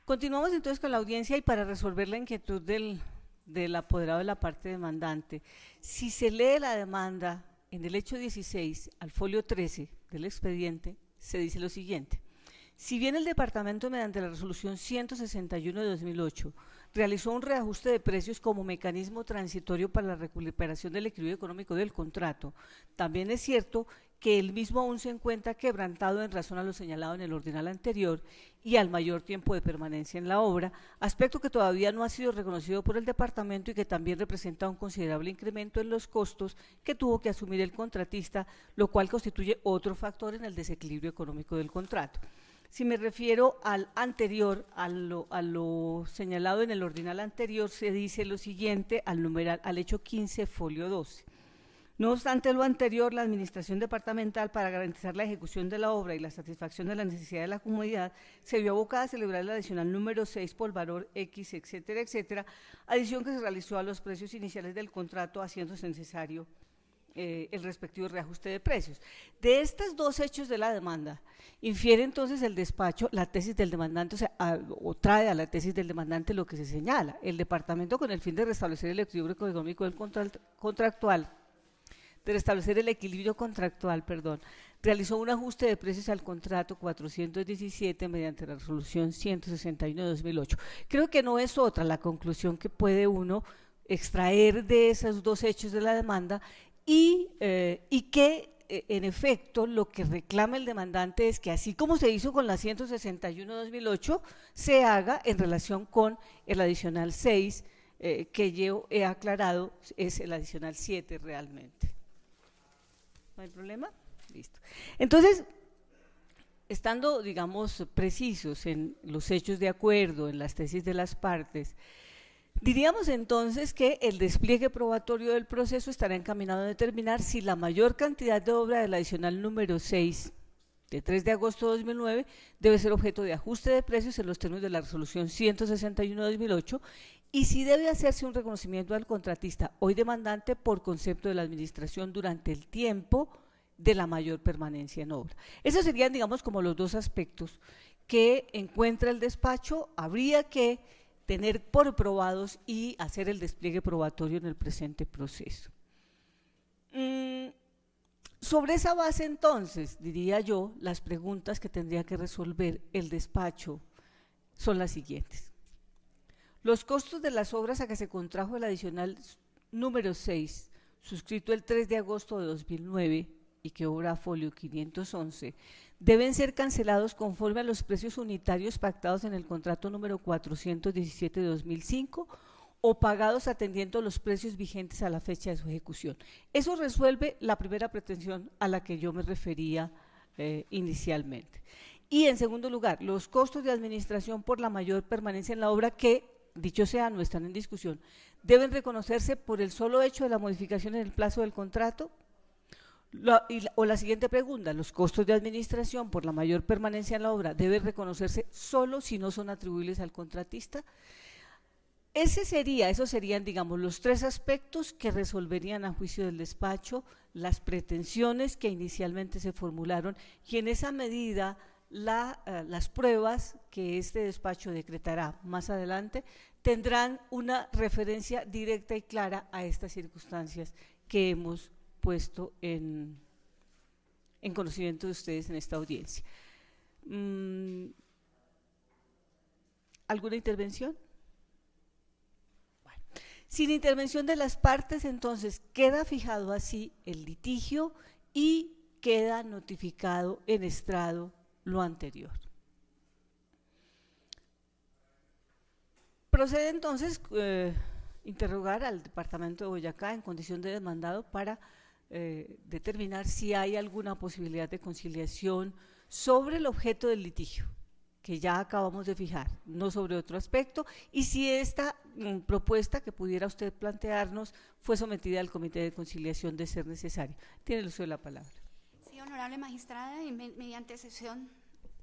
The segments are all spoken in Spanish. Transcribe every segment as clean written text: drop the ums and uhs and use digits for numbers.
Continuamos entonces con la audiencia y para resolver la inquietud del apoderado de la parte demandante, si se lee la demanda en el hecho 16 al folio 13 del expediente, se dice lo siguiente. Si bien el departamento, mediante la resolución 161 de 2008, realizó un reajuste de precios como mecanismo transitorio para la recuperación del equilibrio económico del contrato, también es cierto que el mismo aún se encuentra quebrantado en razón a lo señalado en el ordinal anterior y al mayor tiempo de permanencia en la obra, aspecto que todavía no ha sido reconocido por el departamento y que también representa un considerable incremento en los costos que tuvo que asumir el contratista, lo cual constituye otro factor en el desequilibrio económico del contrato. Si me refiero al anterior, a lo señalado en el ordinal anterior, se dice lo siguiente al hecho 15, folio 12. No obstante lo anterior, la administración departamental, para garantizar la ejecución de la obra y la satisfacción de la necesidad de la comunidad, se vio abocada a celebrar el adicional número 6 por valor X, etcétera, etcétera, adición que se realizó a los precios iniciales del contrato, haciéndose necesario el respectivo reajuste de precios. De estos dos hechos de la demanda, infiere entonces el despacho la tesis del demandante, o trae a la tesis del demandante lo que se señala. El departamento, con el fin de restablecer el equilibrio económico del contractual, realizó un ajuste de precios al contrato 417 mediante la resolución 161 de 2008. Creo que no es otra la conclusión que puede uno extraer de esos dos hechos de la demanda y que en efecto lo que reclama el demandante es que así como se hizo con la 161 de 2008, se haga en relación con el adicional 6 que yo he aclarado, es el adicional 7 realmente. ¿No hay problema? Listo. Entonces, estando, digamos, precisos en los hechos de acuerdo, en las tesis de las partes, diríamos entonces que el despliegue probatorio del proceso estará encaminado a determinar si la mayor cantidad de obra del adicional número 6 de 3 de agosto de 2009 debe ser objeto de ajuste de precios en los términos de la resolución 161 de 2008 y si debe hacerse un reconocimiento al contratista, hoy demandante, por concepto de la administración durante el tiempo de la mayor permanencia en obra. Esos serían, digamos, como los dos aspectos que encuentra el despacho. Habría que tener por probados y hacer el despliegue probatorio en el presente proceso. Sobre esa base, entonces, diría yo, las preguntas que tendría que resolver el despacho son las siguientes. Los costos de las obras a que se contrajo el adicional número 6, suscrito el 3 de agosto de 2009 y que obra a folio 511, deben ser cancelados conforme a los precios unitarios pactados en el contrato número 417 de 2005 o pagados atendiendo los precios vigentes a la fecha de su ejecución. Eso resuelve la primera pretensión a la que yo me refería inicialmente. Y en segundo lugar, los costos de administración por la mayor permanencia en la obra que, dicho sea, no están en discusión, deben reconocerse por el solo hecho de la modificación en el plazo del contrato. O la siguiente pregunta, los costos de administración por la mayor permanencia en la obra deben reconocerse solo si no son atribuibles al contratista. Esos serían, digamos, los tres aspectos que resolverían a juicio del despacho las pretensiones que inicialmente se formularon y en esa medida las pruebas que este despacho decretará más adelante tendrán una referencia directa y clara a estas circunstancias que hemos puesto en conocimiento de ustedes en esta audiencia. ¿Alguna intervención? Bueno, sin intervención de las partes, entonces queda fijado así el litigio y queda notificado en estrado lo anterior. Procede entonces interrogar al departamento de Boyacá en condición de demandado para determinar si hay alguna posibilidad de conciliación sobre el objeto del litigio, que ya acabamos de fijar, no sobre otro aspecto, y si esta propuesta que pudiera usted plantearnos fue sometida al comité de conciliación de ser necesario. Tiene el uso de la palabra. Sí, honorable magistrada, mediante sesión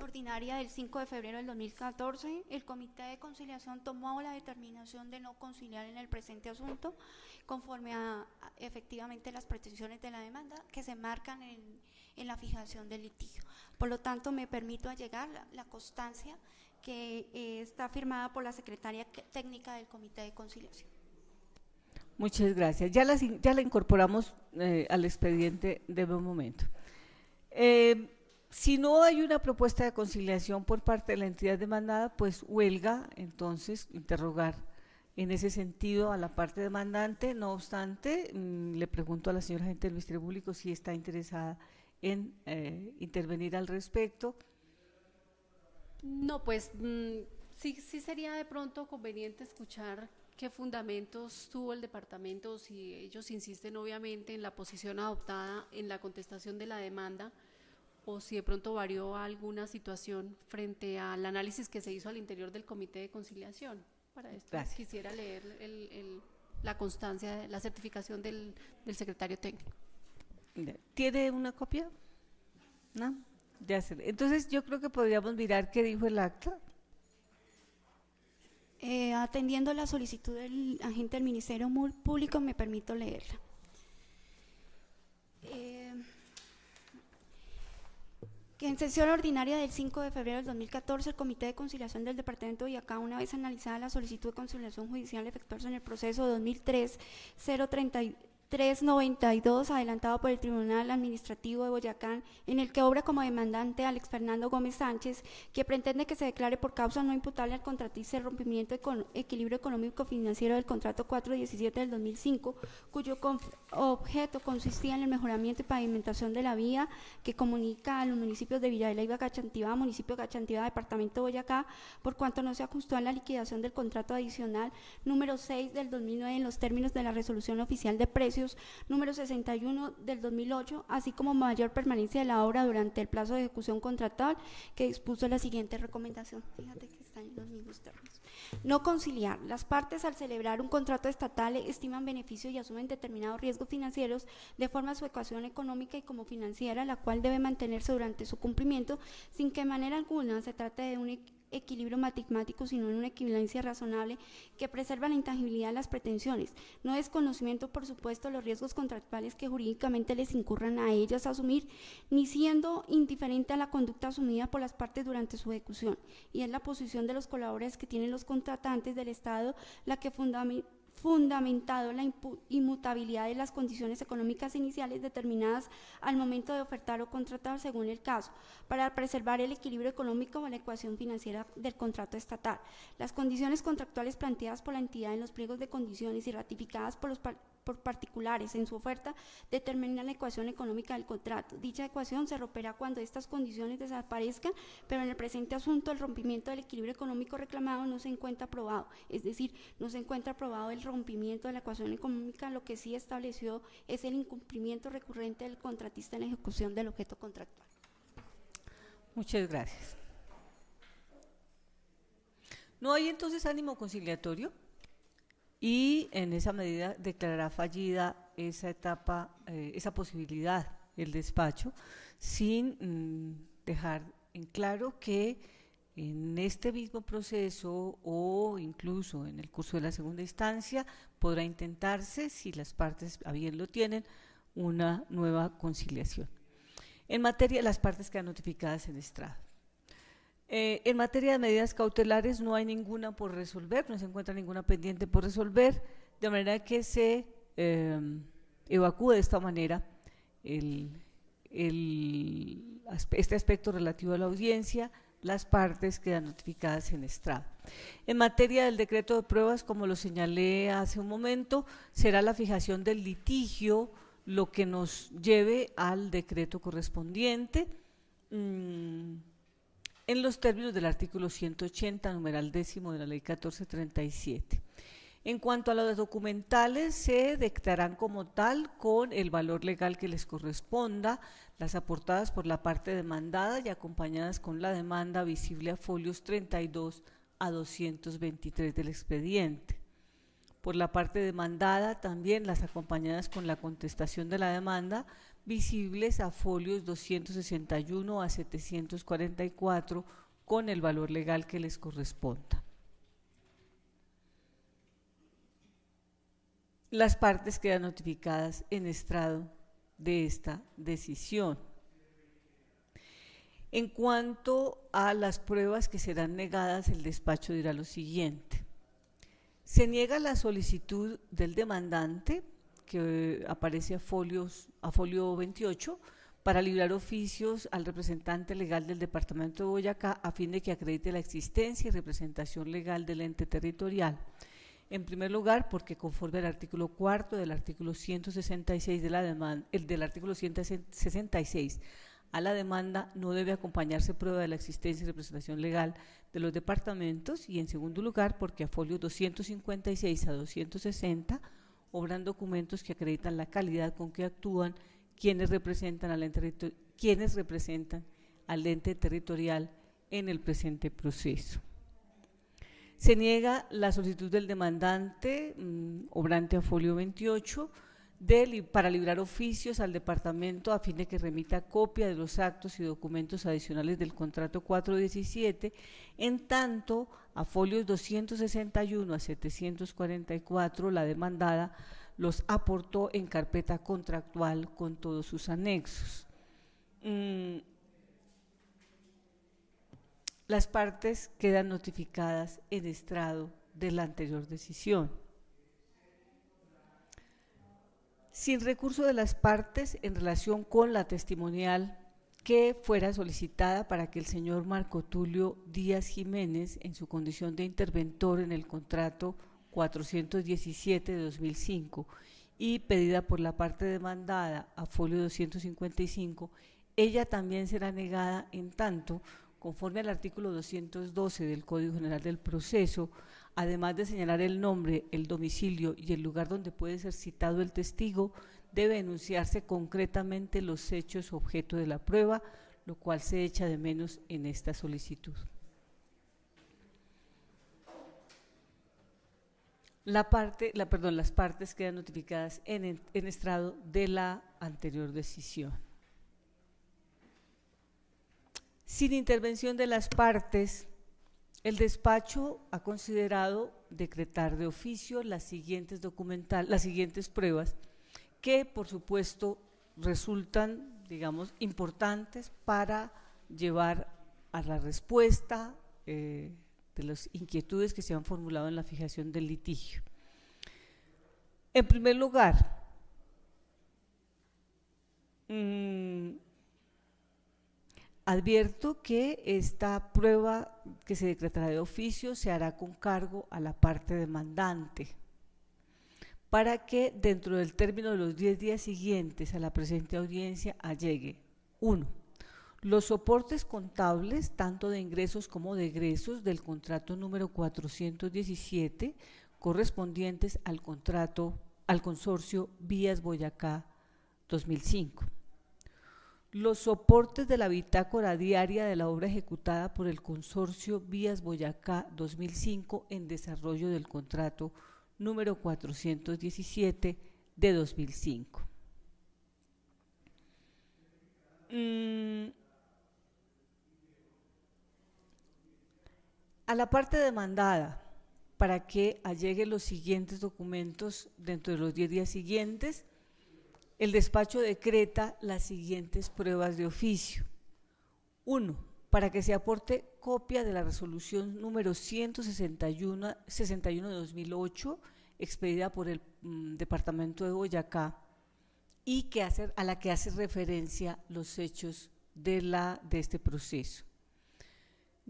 ordinaria del 5 de febrero del 2014, el Comité de Conciliación tomó la determinación de no conciliar en el presente asunto conforme a efectivamente las pretensiones de la demanda que se marcan en la fijación del litigio. Por lo tanto, me permito allegar la constancia que está firmada por la secretaria técnica del Comité de Conciliación. Muchas gracias. Ya la incorporamos al expediente de un momento. Si no hay una propuesta de conciliación por parte de la entidad demandada, pues huelga entonces interrogar en ese sentido a la parte demandante. No obstante, le pregunto a la señora agente del Ministerio Público si está interesada en intervenir al respecto. No, pues sí sería de pronto conveniente escuchar qué fundamentos tuvo el departamento, si ellos insisten obviamente en la posición adoptada en la contestación de la demanda, o si de pronto varió alguna situación frente al análisis que se hizo al interior del Comité de Conciliación. Para esto Gracias. quisiera leer la constancia, la certificación del secretario técnico. ¿Tiene una copia? ¿No? Ya sé. Entonces yo creo que podríamos mirar qué dijo el acta. Atendiendo la solicitud del agente del Ministerio Público, me permito leerla. Que en sesión ordinaria del 5 de febrero del 2014, el Comité de Conciliación del Departamento de Boyacá, una vez analizada la solicitud de conciliación judicial efectuada en el proceso 2003-03392, adelantado por el Tribunal Administrativo de Boyacá, en el que obra como demandante Alex Fernando Gómez Sánchez, que pretende que se declare por causa no imputable al contratista el rompimiento de equilibrio económico-financiero del contrato 417 del 2005, cuyo objeto consistía en el mejoramiento y pavimentación de la vía que comunica a los municipios de Villa de Leyva, Gachantivá, municipio de Gachantivá, departamento de Boyacá, por cuanto no se ajustó a la liquidación del contrato adicional número 6 del 2009 en los términos de la resolución oficial de precios número 61 del 2008, así como mayor permanencia de la obra durante el plazo de ejecución contractual, que dispuso la siguiente recomendación. Fíjate que están en los mismos términos. No conciliar. Las partes, al celebrar un contrato estatal, estiman beneficios y asumen determinados riesgos financieros de forma a su ecuación económica y como financiera, la cual debe mantenerse durante su cumplimiento, sin que de manera alguna se trate de un equilibrio matemático, sino en una equivalencia razonable que preserva la intangibilidad de las pretensiones. No desconocimiento, por supuesto, los riesgos contractuales que jurídicamente les incurran a ellas a asumir, ni siendo indiferente a la conducta asumida por las partes durante su ejecución. Y es la posición de los colaboradores que tienen los contratantes del Estado la que fundamentado la inmutabilidad de las condiciones económicas iniciales determinadas al momento de ofertar o contratar según el caso, para preservar el equilibrio económico o la ecuación financiera del contrato estatal. Las condiciones contractuales planteadas por la entidad en los pliegos de condiciones y ratificadas por particulares en su oferta determinan la ecuación económica del contrato. Dicha ecuación se romperá cuando estas condiciones desaparezcan, pero en el presente asunto el rompimiento del equilibrio económico reclamado no se encuentra aprobado, es decir, no se encuentra aprobado el rompimiento de la ecuación económica. Lo que sí estableció es el incumplimiento recurrente del contratista en la ejecución del objeto contractual. Muchas gracias. ¿No hay entonces ánimo conciliatorio? Y en esa medida declarará fallida esa etapa, esa posibilidad, el despacho, sin dejar en claro que en este mismo proceso o incluso en el curso de la segunda instancia podrá intentarse, si las partes a bien lo tienen, una nueva conciliación. En materia, las partes quedan notificadas en estrado. En materia de medidas cautelares no hay ninguna por resolver, no se encuentra ninguna pendiente por resolver, de manera que se evacúe de esta manera este aspecto relativo a la audiencia. Las partes quedan notificadas en estrado. En materia del decreto de pruebas, como lo señalé hace un momento, será la fijación del litigio lo que nos lleve al decreto correspondiente, en los términos del artículo 180, numeral 10 de la ley 1437. En cuanto a los documentales, se dictarán como tal con el valor legal que les corresponda, las aportadas por la parte demandada y acompañadas con la demanda visible a folios 32 a 223 del expediente. Por la parte demandada también las acompañadas con la contestación de la demanda, visibles a folios 261 a 744 con el valor legal que les corresponda. Las partes quedan notificadas en estrado de esta decisión. En cuanto a las pruebas que serán negadas, el despacho dirá lo siguiente. Se niega la solicitud del demandante, que aparece a folio 28, para librar oficios al representante legal del Departamento de Boyacá a fin de que acredite la existencia y representación legal del ente territorial. En primer lugar, porque conforme al artículo 4 del artículo 166 de la demanda, del artículo 166 a la demanda no debe acompañarse prueba de la existencia y representación legal de los departamentos, y en segundo lugar, porque a folios 256 a 260 obran documentos que acreditan la calidad con que actúan quienes representan al ente territorial en el presente proceso. Se niega la solicitud del demandante, obrante a folio 28, para librar oficios al departamento a fin de que remita copia de los actos y documentos adicionales del contrato 417, en tanto a folios 261 a 744 la demandada los aportó en carpeta contractual con todos sus anexos. Las partes quedan notificadas en estrado de la anterior decisión. Sin recurso de las partes en relación con la testimonial que fuera solicitada para que el señor Marco Tulio Díaz Jiménez, en su condición de interventor en el contrato 417 de 2005 y pedida por la parte demandada a folio 255, ella también será negada en tanto, conforme al artículo 212 del Código General del Proceso, además de señalar el nombre, el domicilio y el lugar donde puede ser citado el testigo, debe enunciarse concretamente los hechos objeto de la prueba, lo cual se echa de menos en esta solicitud. Las partes quedan notificadas en estrado de la anterior decisión. Sin intervención de las partes, el despacho ha considerado decretar de oficio las siguientes pruebas que, por supuesto, resultan, digamos, importantes para llevar a la respuesta de las inquietudes que se han formulado en la fijación del litigio. En primer lugar, advierto que esta prueba que se decretará de oficio se hará con cargo a la parte demandante para que dentro del término de los 10 días siguientes a la presente audiencia allegue: 1. Los soportes contables, tanto de ingresos como de egresos, del contrato número 417 correspondientes al consorcio Vías Boyacá 2005. Los soportes de la bitácora diaria de la obra ejecutada por el consorcio Vías Boyacá 2005 en desarrollo del contrato número 417 de 2005. A la parte demandada, para que allegue los siguientes documentos dentro de los 10 días siguientes, el despacho decreta las siguientes pruebas de oficio. 1. Para que se aporte copia de la resolución número 161 de 2008, expedida por el Departamento de Boyacá, y a la que hace referencia los hechos de este proceso.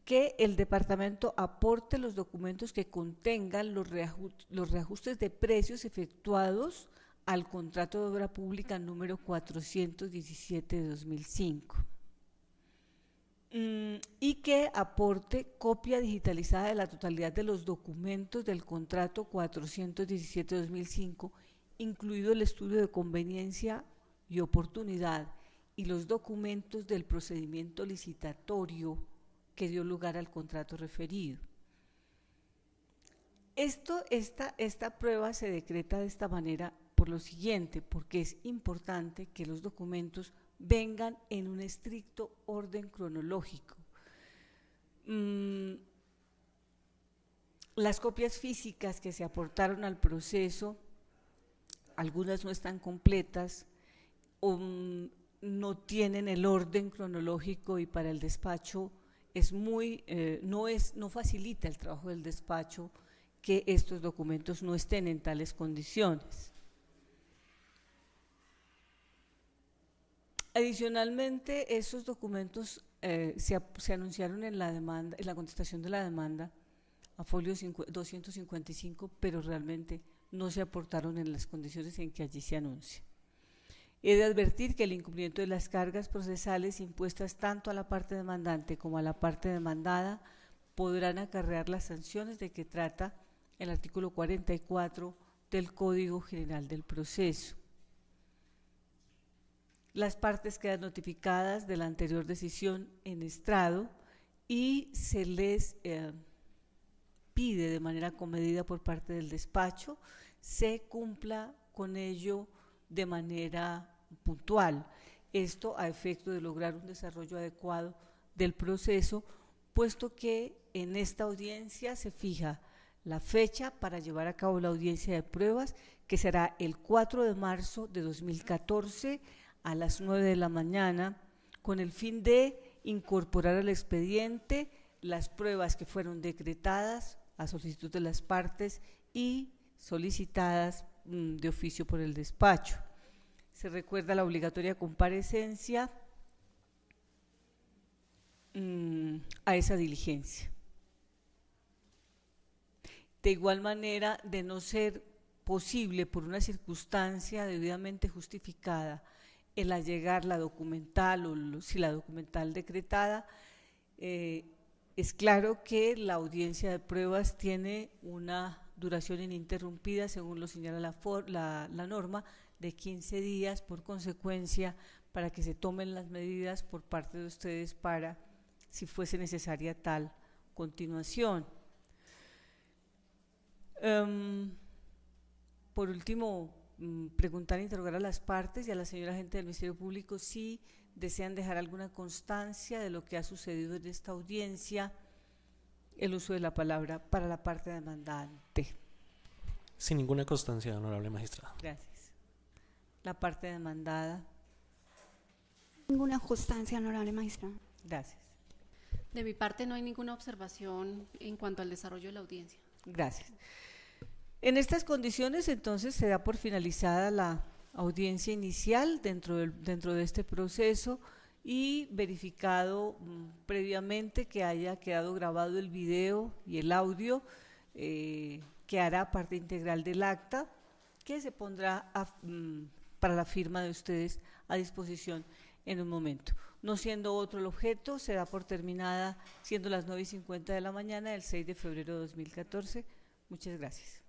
Que el departamento aporte los documentos que contengan los reajustes de precios efectuados al contrato de obra pública número 417 de 2005. Y que aporte copia digitalizada de la totalidad de los documentos del contrato 417 de 2005, incluido el estudio de conveniencia y oportunidad y los documentos del procedimiento licitatorio que dio lugar al contrato referido. Esta prueba se decreta de esta manera por lo siguiente, porque es importante que los documentos vengan en un estricto orden cronológico. Las copias físicas que se aportaron al proceso, algunas no están completas, no tienen el orden cronológico y para el despacho es muy, no facilita el trabajo del despacho que estos documentos no estén en tales condiciones. Adicionalmente, esos documentos se anunciaron en la demanda, en la contestación de la demanda a folio 255, pero realmente no se aportaron en las condiciones en que allí se anuncia. He de advertir que el incumplimiento de las cargas procesales impuestas tanto a la parte demandante como a la parte demandada podrán acarrear las sanciones de que trata el artículo 44 del Código General del Proceso. Las partes quedan notificadas de la anterior decisión en estrado y se les pide de manera comedida por parte del despacho se cumpla con ello de manera puntual. Esto a efecto de lograr un desarrollo adecuado del proceso, puesto que en esta audiencia se fija la fecha para llevar a cabo la audiencia de pruebas, que será el 4 de marzo de 2014 a las 9 de la mañana, con el fin de incorporar al expediente las pruebas que fueron decretadas a solicitud de las partes y solicitadas de oficio por el despacho. Se recuerda la obligatoria comparecencia a esa diligencia. De igual manera, de no ser posible por una circunstancia debidamente justificada el allegar la documental o si la documental decretada, es claro que la audiencia de pruebas tiene una duración ininterrumpida, según lo señala la norma, de 15 días, por consecuencia, para que se tomen las medidas por parte de ustedes para, si fuese necesaria tal continuación. Por último, preguntar e interrogar a las partes y a la señora agente del Ministerio Público si desean dejar alguna constancia de lo que ha sucedido en esta audiencia, el uso de la palabra para la parte demandante. Sin ninguna constancia, honorable magistrada. Gracias. La parte demandada. Ninguna constancia, honorable magistrada. Gracias. De mi parte no hay ninguna observación en cuanto al desarrollo de la audiencia. Gracias. En estas condiciones, entonces, se da por finalizada la audiencia inicial dentro de este proceso y verificado previamente que haya quedado grabado el video y el audio que hará parte integral del acta, que se pondrá para la firma de ustedes a disposición en un momento. No siendo otro el objeto, se da por terminada, siendo las 9:50 de la mañana del 6 de febrero de 2014. Muchas gracias.